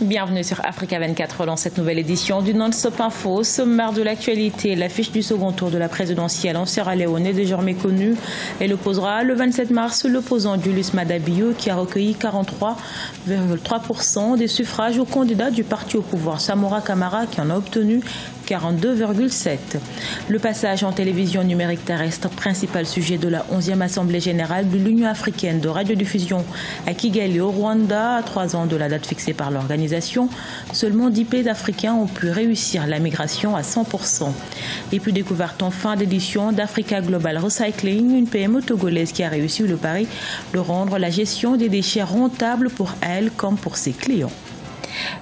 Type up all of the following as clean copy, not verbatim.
Bienvenue sur Africa 24 dans cette nouvelle édition du Non-Stop Info. Au sommaire de l'actualité, l'affiche du second tour de la présidentielle en Sierra Leone est désormais connue. Elle opposera le 27 mars l'opposant Julius Maada Bio qui a recueilli 43,3% des suffrages au candidat du parti au pouvoir Samora Kamara qui en a obtenu 42,7%. Le passage en télévision numérique terrestre, principal sujet de la 11e Assemblée générale de l'Union africaine de radiodiffusion à Kigali au Rwanda, à 3 ans de la date fixée par l'organisation. Seulement 10 pays africains ont pu réussir la migration à 100%. Et puis découverte en fin d'édition d'Africa Global Recycling, une PME togolaise qui a réussi le pari de rendre la gestion des déchets rentable pour elle comme pour ses clients.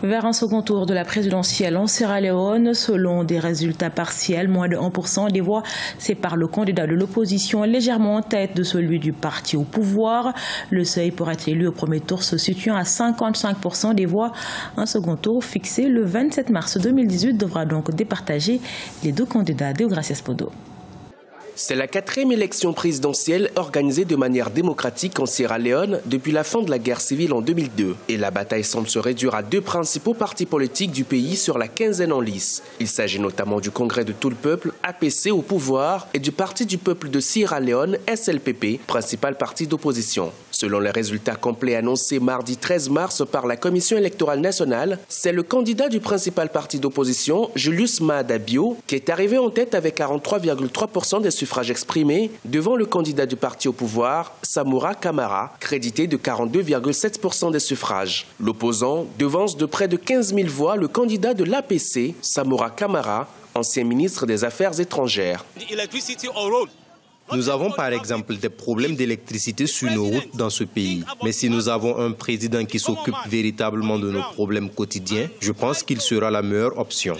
Vers un second tour de la présidentielle en Sierra Leone, selon des résultats partiels, moins de 1% des voix séparent le candidat de l'opposition légèrement en tête de celui du parti au pouvoir. Le seuil pour être élu au premier tour se situant à 55% des voix. Un second tour fixé le 27 mars 2018 devra donc départager les deux candidats. Deogracias Podo. C'est la 4e élection présidentielle organisée de manière démocratique en Sierra Leone depuis la fin de la guerre civile en 2002. Et la bataille semble se réduire à deux principaux partis politiques du pays sur la quinzaine en lice. Il s'agit notamment du Congrès de tout le peuple, APC au pouvoir, et du Parti du peuple de Sierra Leone, SLPP, principal parti d'opposition. Selon les résultats complets annoncés mardi 13 mars par la Commission électorale nationale, c'est le candidat du principal parti d'opposition, Julius Maada Bio, qui est arrivé en tête avec 43,3% des suffrages exprimés devant le candidat du parti au pouvoir, Samora Kamara, crédité de 42,7% des suffrages. L'opposant devance de près de 15 000 voix le candidat de l'APC, Samora Kamara, ancien ministre des Affaires étrangères. Nous avons par exemple des problèmes d'électricité sur nos routes dans ce pays. Mais si nous avons un président qui s'occupe véritablement de nos problèmes quotidiens, je pense qu'il sera la meilleure option.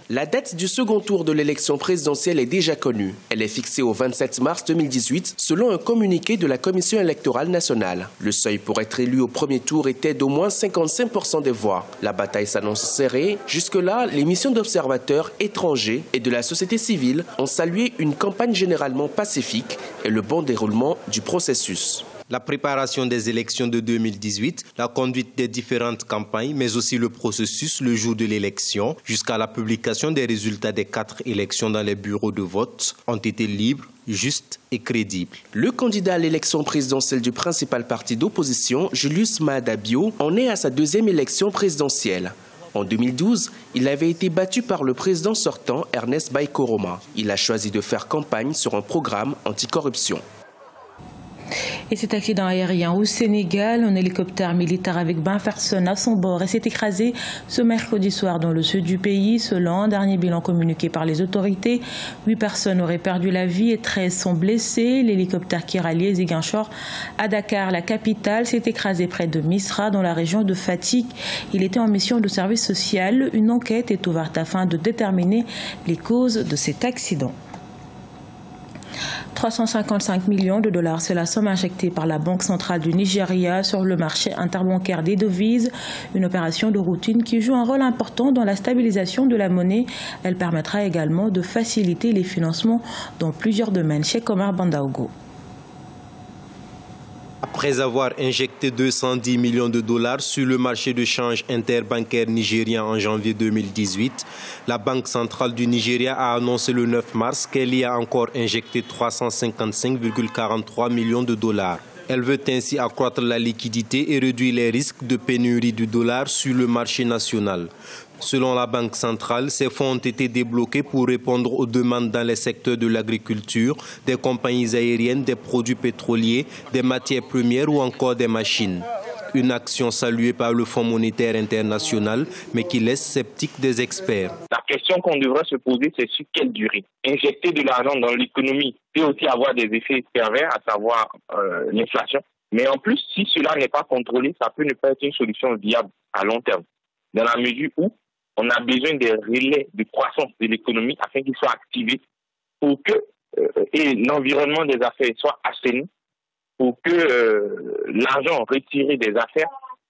La date du second tour de l'élection présidentielle est déjà connue. Elle est fixée au 27 mars 2018 selon un communiqué de la Commission électorale nationale. Le seuil pour être élu au premier tour était d'au moins 55% des voix. La bataille s'annonce serrée. Jusque-là, les missions d'observateurs étrangers et de la société civile ont salué une campagne généralement pacifique et le bon déroulement du processus. La préparation des élections de 2018, la conduite des différentes campagnes, mais aussi le processus le jour de l'élection, jusqu'à la publication des résultats des 4 élections dans les bureaux de vote, ont été libres, justes et crédibles. Le candidat à l'élection présidentielle du principal parti d'opposition, Julius Maada Bio, en est à sa 2e élection présidentielle. En 2012, il avait été battu par le président sortant Ernest Bai Koroma. Il a choisi de faire campagne sur un programme anticorruption. Et cet accident aérien au Sénégal, un hélicoptère militaire avec 20 personnes à son bord s'est écrasé ce mercredi soir dans le sud du pays. Selon un dernier bilan communiqué par les autorités, 8 personnes auraient perdu la vie et 13 sont blessées. L'hélicoptère qui ralliait Ziguinchor à Dakar, la capitale, s'est écrasé près de Misra dans la région de Fatick. Il était en mission de service social. Une enquête est ouverte afin de déterminer les causes de cet accident. 355 millions de dollars, c'est la somme injectée par la Banque centrale du Nigeria sur le marché interbancaire des devises. Une opération de routine qui joue un rôle important dans la stabilisation de la monnaie. Elle permettra également de faciliter les financements dans plusieurs domaines. Cheikh Omar Bandaogo. Après avoir injecté 210 millions de dollars sur le marché de change interbancaire nigérien en janvier 2018, la Banque centrale du Nigeria a annoncé le 9 mars qu'elle y a encore injecté 355,43 millions de dollars. Elle veut ainsi accroître la liquidité et réduire les risques de pénurie du dollar sur le marché national. Selon la Banque centrale, ces fonds ont été débloqués pour répondre aux demandes dans les secteurs de l'agriculture, des compagnies aériennes, des produits pétroliers, des matières premières ou encore des machines. Une action saluée par le Fonds monétaire international, mais qui laisse sceptiques des experts. La question qu'on devrait se poser, c'est sur quelle durée. Injecter de l'argent dans l'économie peut aussi avoir des effets pervers, à savoir l'inflation. Mais en plus, si cela n'est pas contrôlé, ça peut ne pas être une solution viable à long terme. Dans la mesure où on a besoin des relais de croissance de l'économie afin qu'ils soient activés pour que l'environnement des affaires soit assaini, pour que l'argent retiré des affaires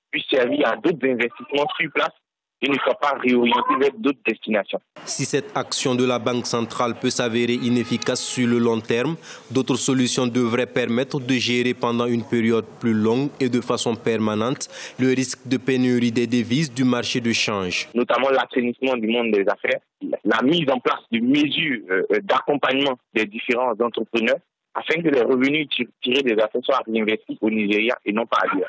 puisse servir à d'autres investissements sur place et ne soit pas réorienté vers d'autres destinations. Si cette action de la Banque centrale peut s'avérer inefficace sur le long terme, d'autres solutions devraient permettre de gérer pendant une période plus longue et de façon permanente le risque de pénurie des devises du marché de change. Notamment l'assainissement du monde des affaires, la mise en place de mesures d'accompagnement des différents entrepreneurs afin que les revenus tirés des affaires soient réinvestis au Nigeria et non pas ailleurs,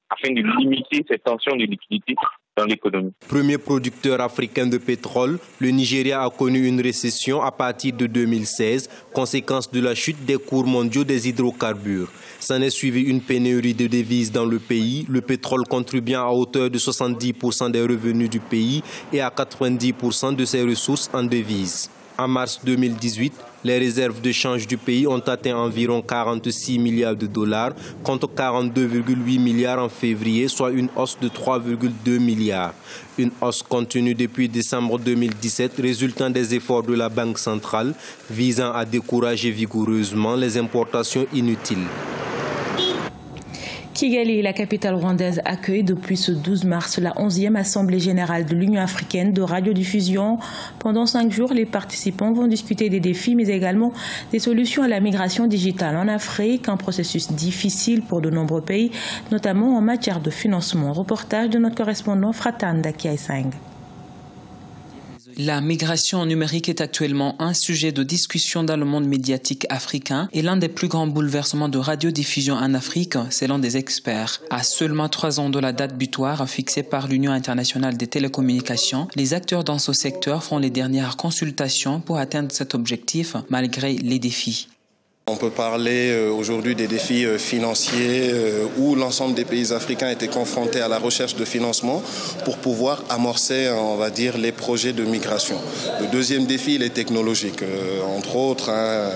afin de limiter cette tension de liquidité dans l'économie. Premier producteur africain de pétrole, le Nigeria a connu une récession à partir de 2016, conséquence de la chute des cours mondiaux des hydrocarbures. S'en est suivi une pénurie de devises dans le pays, le pétrole contribuant à hauteur de 70% des revenus du pays et à 90% de ses ressources en devises. En mars 2018, les réserves de change du pays ont atteint environ 46 milliards de dollars contre 42,8 milliards en février, soit une hausse de 3,2 milliards. Une hausse contenue depuis décembre 2017 résultant des efforts de la Banque centrale visant à décourager vigoureusement les importations inutiles. Kigali, la capitale rwandaise, accueille depuis ce 12 mars la 11e Assemblée générale de l'Union africaine de radiodiffusion. Pendant 5 jours, les participants vont discuter des défis, mais également des solutions à la migration digitale en Afrique, un processus difficile pour de nombreux pays, notamment en matière de financement. Reportage de notre correspondant Fratan Dakiaisang. La migration numérique est actuellement un sujet de discussion dans le monde médiatique africain et l'un des plus grands bouleversements de radiodiffusion en Afrique, selon des experts. À seulement 3 ans de la date butoir fixée par l'Union internationale des télécommunications, les acteurs dans ce secteur font les dernières consultations pour atteindre cet objectif malgré les défis. On peut parler aujourd'hui des défis financiers où l'ensemble des pays africains étaient confrontés à la recherche de financement pour pouvoir amorcer, on va dire, les projets de migration. Le deuxième défi, il est technologique. Entre autres,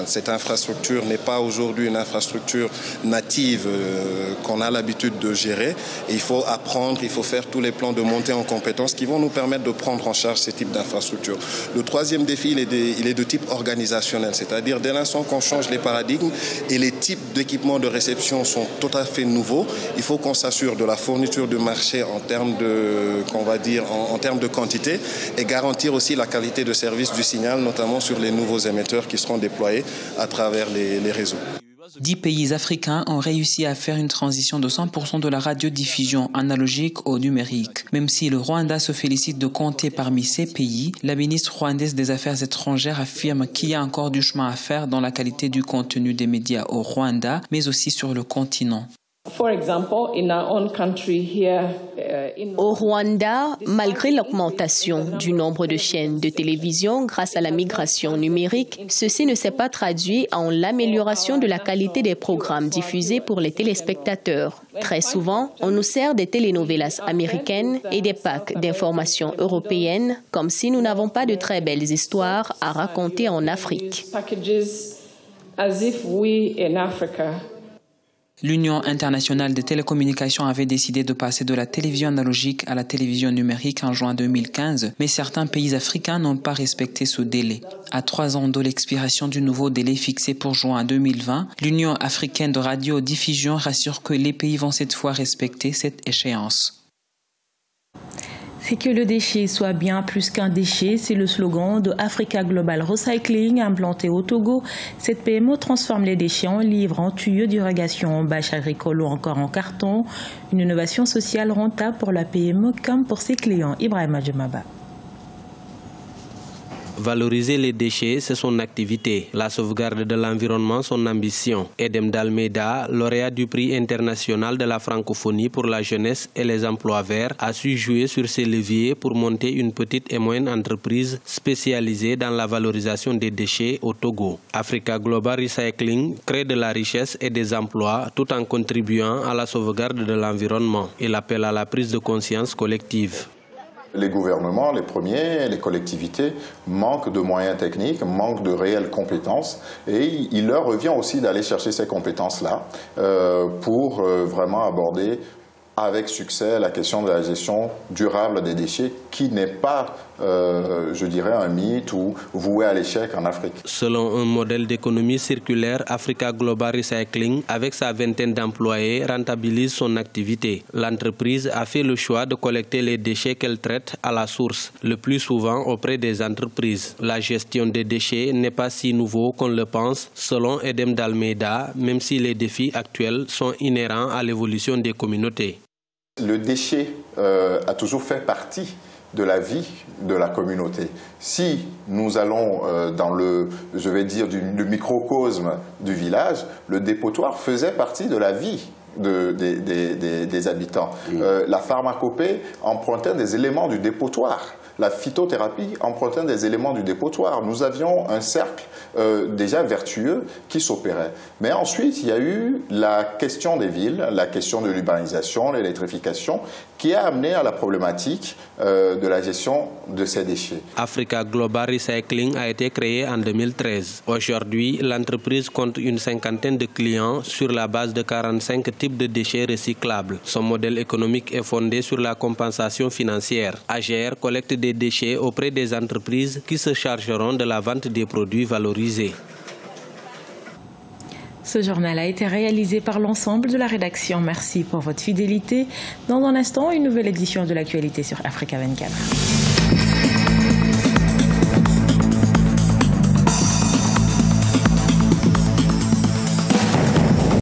cette infrastructure n'est pas aujourd'hui une infrastructure native qu'on a l'habitude de gérer. Et il faut apprendre, il faut faire tous les plans de montée en compétences qui vont nous permettre de prendre en charge ce type d'infrastructure. Le troisième défi, il est de type organisationnel, c'est-à-dire dès l'instant qu'on change les paradigmes et les types d'équipements de réception sont tout à fait nouveaux. Il faut qu'on s'assure de la fourniture de marché en termes de, en termes de quantité et garantir aussi la qualité de service du signal, notamment sur les nouveaux émetteurs qui seront déployés à travers les réseaux. 10 pays africains ont réussi à faire une transition de 100% de la radiodiffusion analogique au numérique. Même si le Rwanda se félicite de compter parmi ces pays, la ministre rwandaise des Affaires étrangères affirme qu'il y a encore du chemin à faire dans la qualité du contenu des médias au Rwanda, mais aussi sur le continent. Au Rwanda, malgré l'augmentation du nombre de chaînes de télévision grâce à la migration numérique, ceci ne s'est pas traduit en l'amélioration de la qualité des programmes diffusés pour les téléspectateurs. Très souvent, on nous sert des telenovelas américaines et des packs d'informations européennes, comme si nous n'avons pas de très belles histoires à raconter en Afrique. L'Union internationale des télécommunications avait décidé de passer de la télévision analogique à la télévision numérique en juin 2015, mais certains pays africains n'ont pas respecté ce délai. À 3 ans de l'expiration du nouveau délai fixé pour juin 2020, l'Union africaine de radiodiffusion rassure que les pays vont cette fois respecter cette échéance. C'est que le déchet soit bien plus qu'un déchet, c'est le slogan de Africa Global Recycling implanté au Togo. Cette PME transforme les déchets en livres, en tuyaux d'irrigation, en bâches agricoles ou encore en carton. Une innovation sociale rentable pour la PME comme pour ses clients. Ibrahima Djemaba. Valoriser les déchets, c'est son activité. La sauvegarde de l'environnement, son ambition. Edem Dalmeida, lauréat du prix international de la francophonie pour la jeunesse et les emplois verts, a su jouer sur ses leviers pour monter une petite et moyenne entreprise spécialisée dans la valorisation des déchets au Togo. Africa Global Recycling crée de la richesse et des emplois tout en contribuant à la sauvegarde de l'environnement. Il appelle à la prise de conscience collective. Les gouvernements, les premiers, les collectivités manquent de moyens techniques, manquent de réelles compétences et il leur revient aussi d'aller chercher ces compétences-là pour vraiment aborder avec succès la question de la gestion durable des déchets, qui n'est pas, je dirais, un mythe ou voué à l'échec en Afrique. Selon un modèle d'économie circulaire, Africa Global Recycling, avec sa vingtaine d'employés, rentabilise son activité. L'entreprise a fait le choix de collecter les déchets qu'elle traite à la source, le plus souvent auprès des entreprises. La gestion des déchets n'est pas si nouveau qu'on le pense, selon Edem d'Almeida, même si les défis actuels sont inhérents à l'évolution des communautés. Le déchet a toujours fait partie de la vie de la communauté. Si nous allons dans le, je vais dire, le microcosme du village, le dépotoir faisait partie de la vie des habitants. La pharmacopée empruntait des éléments du dépotoir. La phytothérapie empruntait des éléments du dépotoir. Nous avions un cercle déjà vertueux qui s'opérait. Mais ensuite, il y a eu la question des villes, la question de l'urbanisation, l'électrification, qui a amené à la problématique de la gestion de ces déchets. Africa Global Recycling a été créée en 2013. Aujourd'hui, l'entreprise compte une cinquantaine de clients sur la base de 45 types de déchets recyclables. Son modèle économique est fondé sur la compensation financière. AGR collecte des déchets auprès des entreprises qui se chargeront de la vente des produits valorisés. Ce journal a été réalisé par l'ensemble de la rédaction. Merci pour votre fidélité. Dans un instant, une nouvelle édition de l'actualité sur Africa 24.